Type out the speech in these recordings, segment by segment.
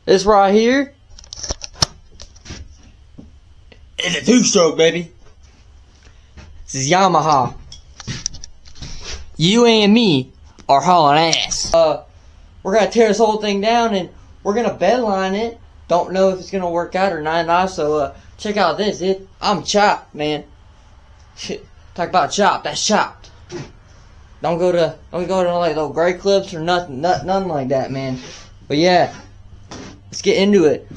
This right here is a 2-stroke, baby. This is Yamaha. You and me are hauling ass. We're gonna tear this whole thing down and we're gonna bedline it. Don't know if it's gonna work out or not. So check out this. I'm chopped, man. Shit, talk about chopped. That's chopped. Don't go to like little gray clips or nothing like that, man. But yeah, let's get into it.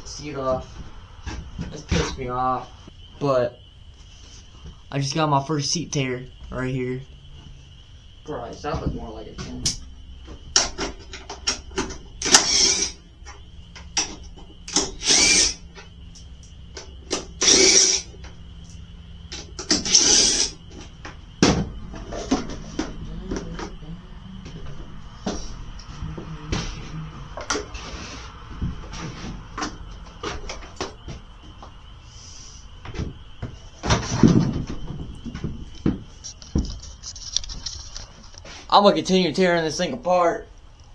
Seat off. This pissed me off, but I just got my first seat tear right here. Christ, that looks more like a 10. I'm gonna continue tearing this thing apart.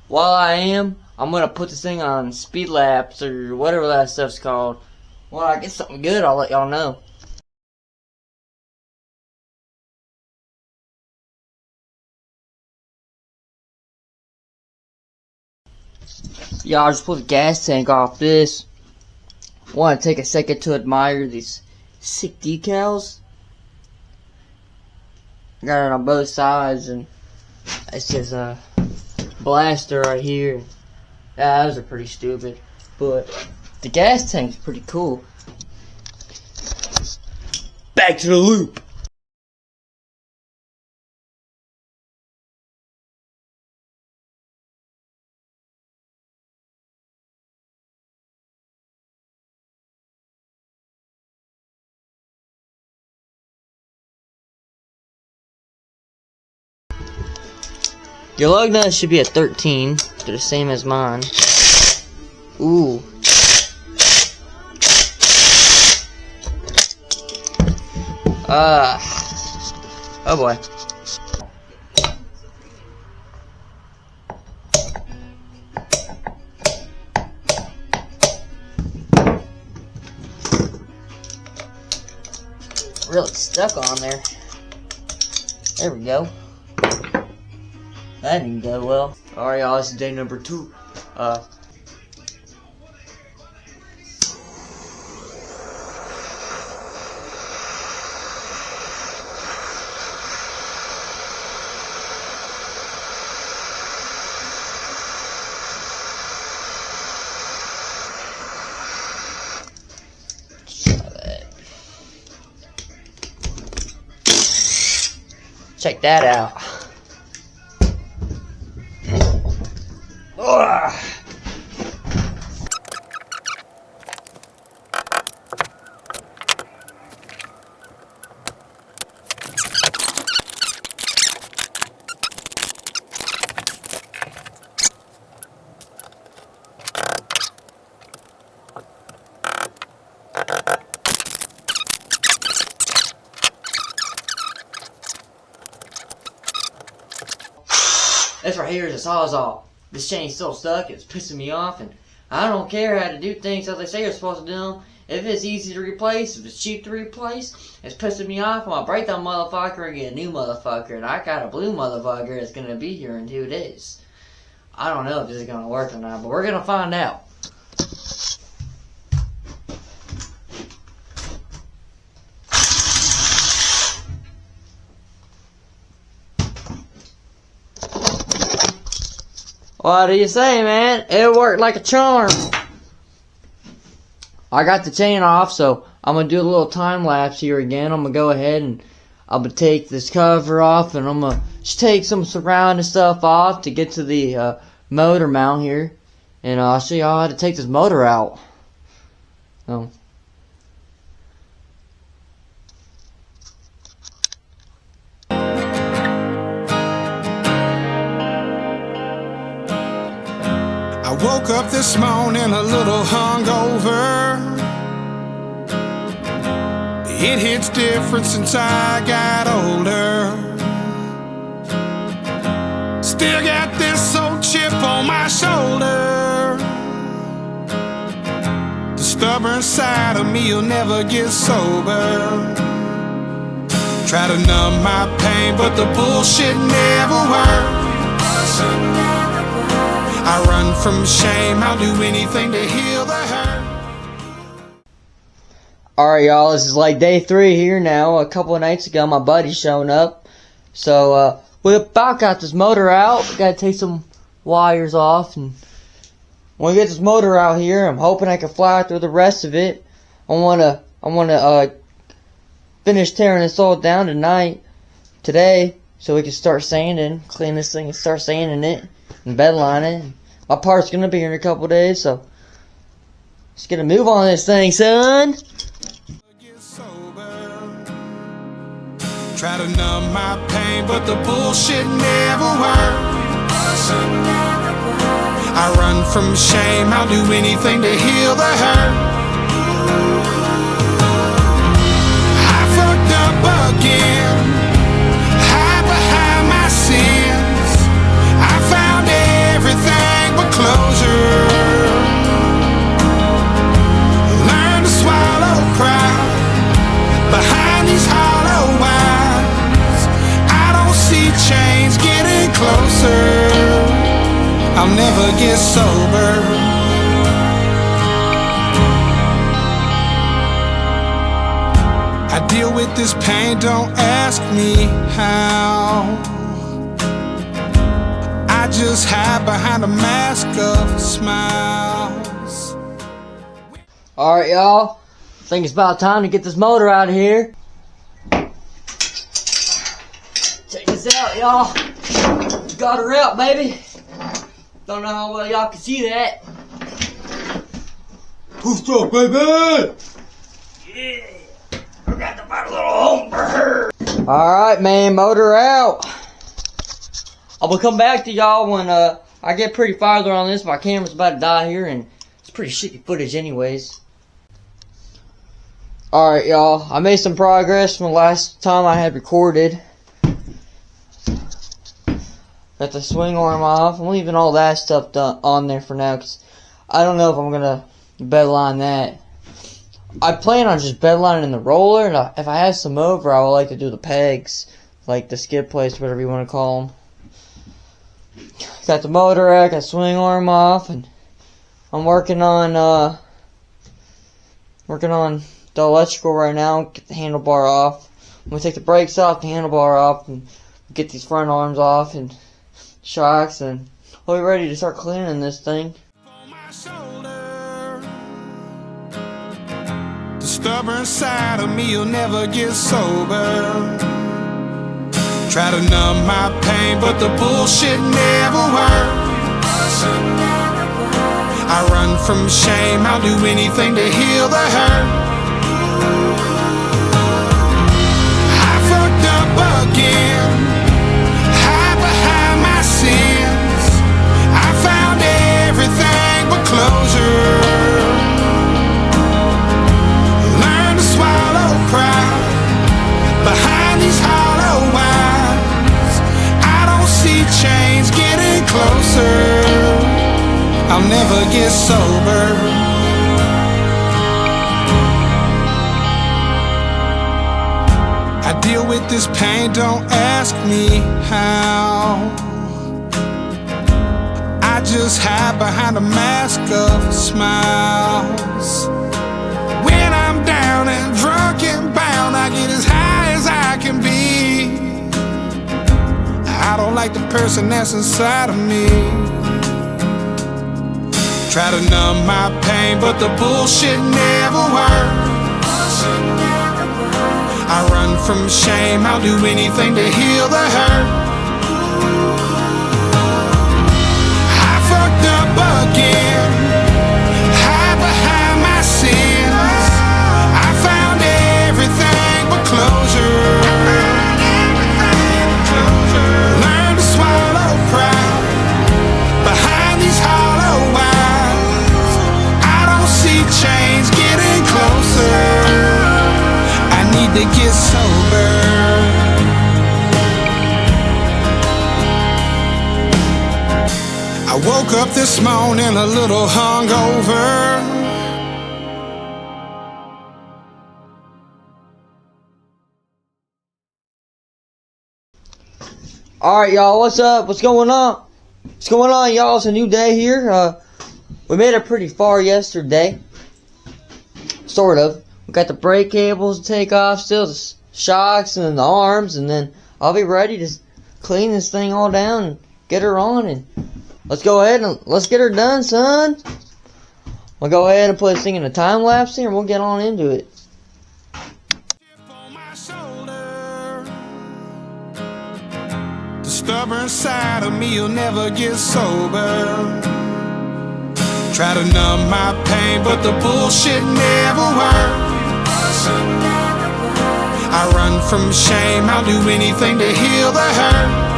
While I am, I'm gonna put this thing on speed laps or whatever that stuff's called. When I get something good, I'll let y'all know. Y'all just pull the gas tank off this. Want to take a second to admire these sick decals. Got it on both sides, and it says Blaster right here. Yeah, those are pretty stupid, but the gas tank's pretty cool. Back to the loop. Your lug nut should be a 13. They're the same as mine. Ooh. Oh boy. Really stuck on there. There we go. That didn't go well. Alright, y'all, this is day number 2. Check that out. Ugh. This right here is a sawzall. This chain's still stuck. It's pissing me off, and I don't care how to do things how they say you're supposed to do them. If it's easy to replace, if it's cheap to replace, it's pissing me off. I'm gonna break that motherfucker and get a new motherfucker, and I got a blue motherfucker that's gonna be here in 2 days. I don't know if this is gonna work or not, but we're gonna find out. What do you say, man? It worked like a charm. I got the chain off, so I'm going to do a little time lapse here again. I'm going to go ahead and I'm going to take this cover off, and I'm going to just take some surrounding stuff off to get to the motor mount here. And I'll show y'all how to take this motor out. So, I woke up this morning a little hungover. It hits different since I got older. Still got this old for my shoulder. The stubborn side of me'll never get sober. Try to numb my pain, but the bullshit never works. I run from shame, I'll do anything to heal the hurt. Alright, y'all, this is like day 3 here now. A couple of nights ago, my buddy's showing up. So, we about got this motor out. We gotta take some wires off. And when we get this motor out here, I'm hoping I can fly through the rest of it. I wanna finish tearing this all down today, so we can start sanding, clean this thing and start sanding it and bedline it. My part's gonna be here in a couple of days, so let's get a move on this thing, son. Try to numb my pain, but the bullshit never works. I run from shame, I'll do anything to heal the hurt. I fucked up again, hide behind my sins. I found everything but closure. Learn to swallow pride behind these hollow eyes. I don't see change getting closer. I'll never get sober. I deal with this pain, don't ask me how. I just hide behind a mask of smiles. Alright, y'all. I think it's about time to get this motor out of here. Check this out, y'all. Got her out, baby. Don't know how well y'all can see that. What's up, baby? Yeah. I got to find a little home for her. Alright, man. Motor out. I will come back to y'all when I get pretty farther on this. My camera's about to die here, and it's pretty shitty footage anyways. Alright, y'all. I made some progress from the last time I had recorded. Got the swing arm off. I'm leaving all that stuff done on there for now, because I don't know if I'm going to bedline that. I plan on just bedlining the roller, and if I have some over, I would like to do the pegs, like the skid plates, whatever you want to call them. Got the motor out, got the swing arm off, and I'm working on the electrical right now. Get the handlebar off. I'm gonna take the brakes off, the handlebar off, and get these front arms off and shocks, and we'll be ready to start cleaning this thing. The stubborn side of me'll never get sober. Try to numb my pain, but the bullshit never works. I run from shame, I'll do anything to heal the hurt. I fucked up again, hide behind my sins. I found everything but closure. Learn to swallow pride behind these hollow eyes. I don't see change getting closer. I'll never get sober. I deal with this pain, don't ask me how. I just hide behind a mask of smiles. When I'm down and drunk and bound, I get as high as I can be. I don't like the person that's inside of me. Try to numb my pain, but the bullshit never works. I run from shame, I'll do anything to heal the hurt. I fucked up again, hide behind my sins. I found everything but closure. Learn to swallow pride behind these hollow eyes. I don't see change getting closer. I need to get sober. I woke up this morning a little hungover. Alright, y'all, what's up? What's going on? What's going on, y'all? It's a new day here. We made it pretty far yesterday. Sort of. We got the brake cables to take off, still the shocks and the arms, and then I'll be ready to clean this thing all down and get her on, and let's go ahead and let's get her done, son. We'll go ahead and put this thing in a time lapse here and we'll get on into it. The stubborn side of me will never get sober. Try to numb my pain, but the bullshit never works. I run from shame, I'll do anything to heal the hurt.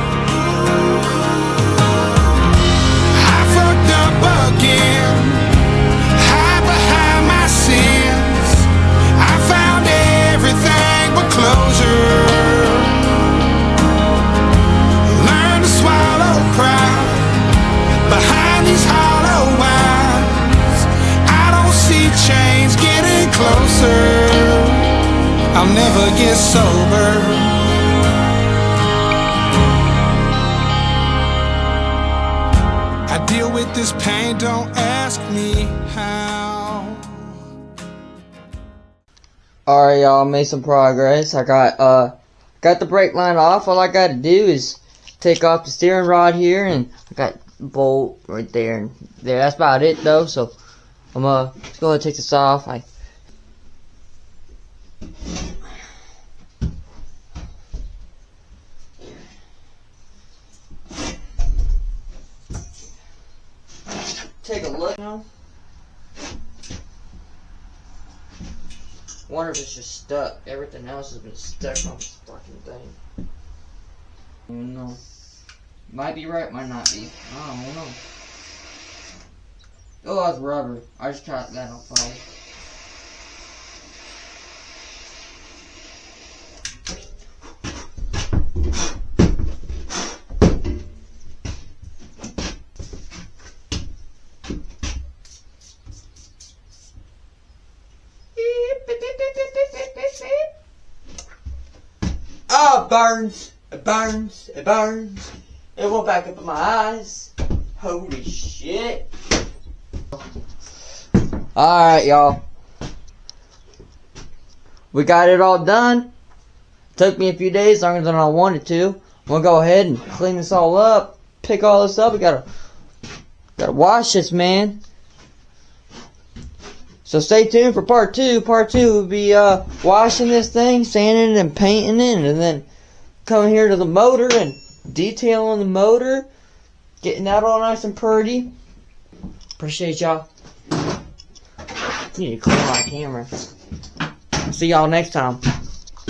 I fucked up again, hide behind my sins. I found everything but closure. Learn to swallow pride behind these hollow eyes. I don't see change getting closer. I'll never get sober. I deal with this pain, don't ask me how. Alright, y'all, made some progress. I got the brake line off. All I gotta do is take off the steering rod here, and I got the bolt right there and there. That's about it though, so I'm let's go ahead and take this off. Take a look now. Wonder if it's just stuck. Everything else has been stuck on this fucking thing. I don't know. Might be right, might not be. I don't know. Oh, that's rubber. I just tried that on fire. Oh, it burns. It burns. It burns. It went back up in my eyes. Holy shit. Alright, y'all. We got it all done. Took me a few days, longer than I wanted to. I'm gonna go ahead and clean this all up. Pick all this up. We gotta wash this, man. So stay tuned for part 2. Part 2 will be washing this thing, sanding it and painting it, and then coming here to the motor and detailing the motor, getting that all nice and pretty. Appreciate y'all. I need to clean my camera. See y'all next time.